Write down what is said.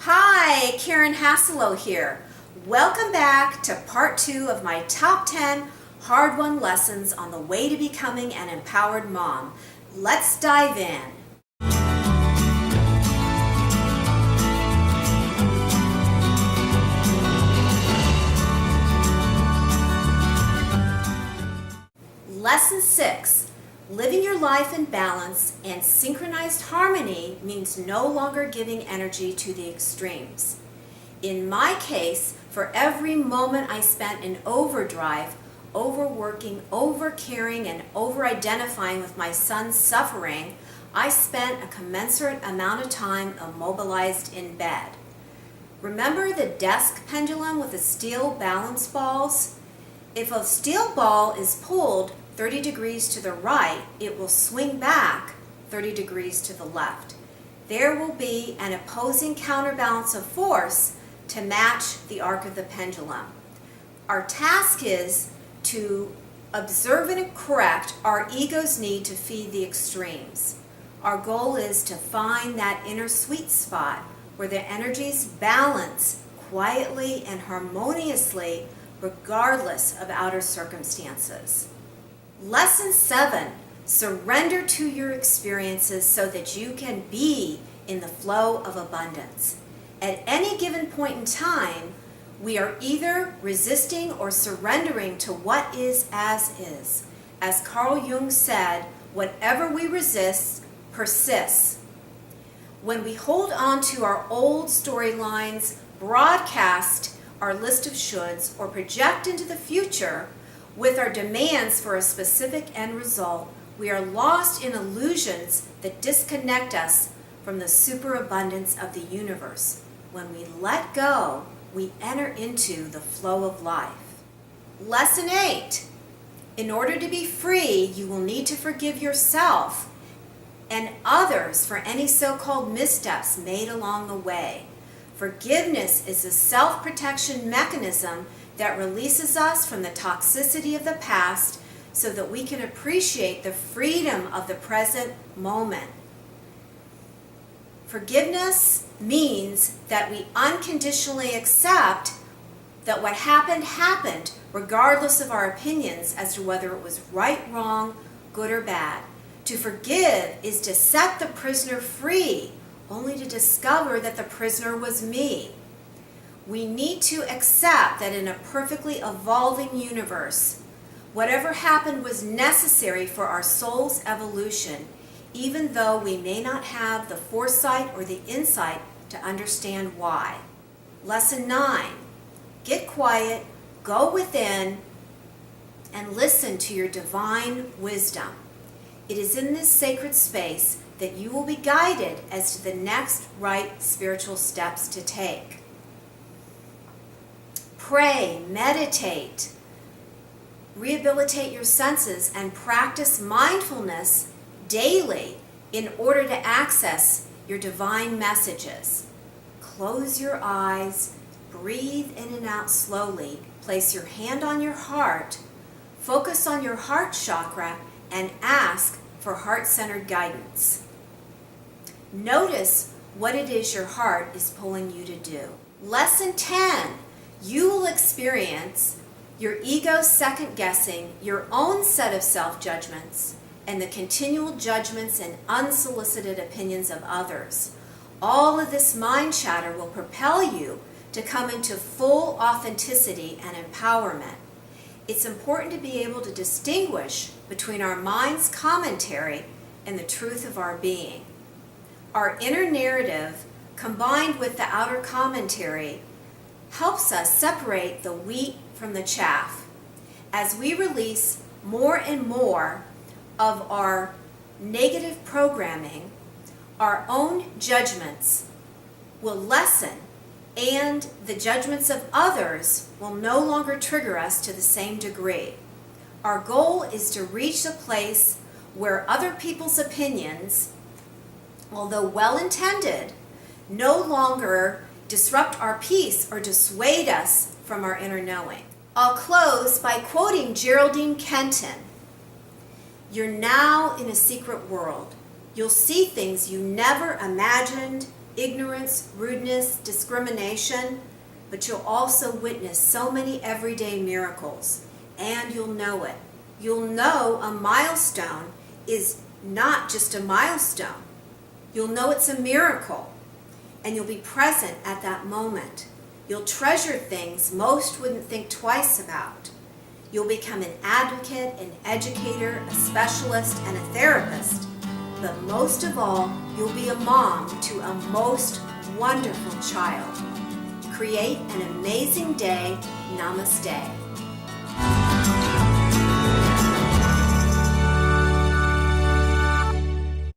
Hi, Karen Hasselow here. Welcome back to part 2 of my top 10 hard-won lessons on the way to becoming an empowered mom. Let's dive in. Lesson 6. Living your life in balance and synchronized harmony means no longer giving energy to the extremes. In my case, for every moment I spent in overdrive, overworking, overcaring, and over-identifying with my son's suffering, I spent a commensurate amount of time immobilized in bed. Remember the desk pendulum with the steel balance balls? If a steel ball is pulled 30 degrees to the right, it will swing back 30 degrees to the left. There will be an opposing counterbalance of force to match the arc of the pendulum. Our task is to observe and correct our ego's need to feed the extremes. Our goal is to find that inner sweet spot where the energies balance quietly and harmoniously regardless of outer circumstances. Lesson 7. Surrender to your experiences so that you can be in the flow of abundance. At any given point in time, we are either resisting or surrendering to what is as is. As Carl Jung said, whatever we resist persists. When we hold on to our old storylines, broadcast our list of shoulds, or project into the future with our demands for a specific end result, we are lost in illusions that disconnect us from the superabundance of the universe. When we let go, we enter into the flow of life. Lesson 8. In order to be free, you will need to forgive yourself and others for any so-called missteps made along the way. Forgiveness is a self-protection mechanism that releases us from the toxicity of the past so that we can appreciate the freedom of the present moment. Forgiveness means that we unconditionally accept that what happened happened regardless of our opinions as to whether it was right, wrong, good, or bad. To forgive is to set the prisoner free, only to discover that the prisoner was me. We need to accept that in a perfectly evolving universe, whatever happened was necessary for our soul's evolution, even though we may not have the foresight or the insight to understand why. Lesson 9. Get quiet, go within, and listen to your divine wisdom. It is in this sacred space that you will be guided as to the next right spiritual steps to take. Pray, meditate, rehabilitate your senses, and practice mindfulness daily in order to access your divine messages. Close your eyes, breathe in and out slowly, place your hand on your heart, focus on your heart chakra, and ask for heart-centered guidance. Notice what it is your heart is pulling you to do. Lesson 10. You will experience your ego second-guessing your own set of self-judgments and the continual judgments and unsolicited opinions of others. All of this mind chatter will propel you to come into full authenticity and empowerment. It's important to be able to distinguish between our mind's commentary and the truth of our being. Our inner narrative, combined with the outer commentary, helps us separate the wheat from the chaff. As we release more and more of our negative programming, our own judgments will lessen, and the judgments of others will no longer trigger us to the same degree. Our goal is to reach a place where other people's opinions, although well-intended, no longer disrupt our peace or dissuade us from our inner knowing. I'll close by quoting Geraldine Kenton. You're now in a secret world. You'll see things you never imagined ignorance, rudeness, discrimination, but you'll also witness so many everyday miracles, and you'll know it. You'll know a milestone is not just a milestone. You'll know it's a miracle, and you'll be present at that moment. You'll treasure things most wouldn't think twice about. You'll become an advocate, an educator, a specialist, and a therapist. But most of all, you'll be a mom to a most wonderful child. Create an amazing day. Namaste.